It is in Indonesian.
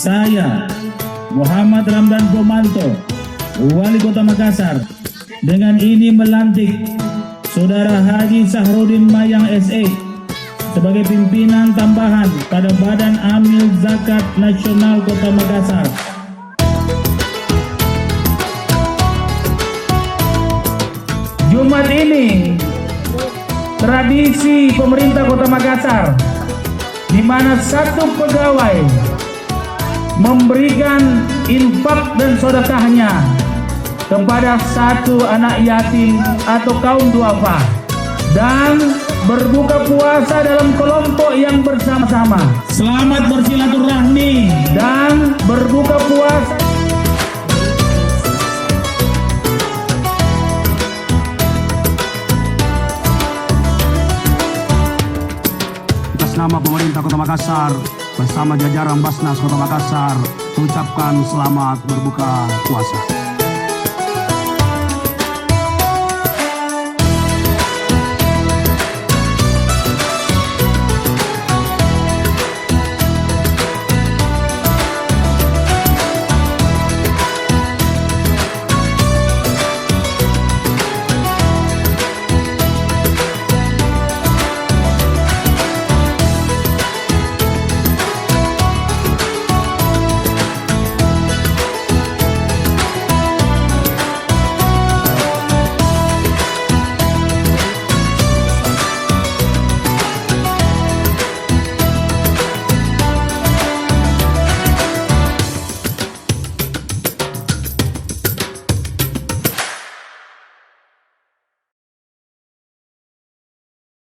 Saya, Muhammad Ramdan Pomanto, Wali Kota Makassar, dengan ini melantik Saudara Haji Sahrudin Mayang SE sebagai pimpinan tambahan pada Badan Amil Zakat Nasional Kota Makassar. Jumat ini tradisi pemerintah Kota Makassar, di mana satu pegawai memberikan infak dan sedekahnya kepada satu anak yatim atau kaum duafa dan berbuka puasa dalam kelompok yang bersama-sama. Selamat bersilaturahmi dan berbuka puasa. Atas nama pemerintah Kota Makassar bersama jajaran Basnas Kota Makassar mengucapkan selamat berbuka puasa.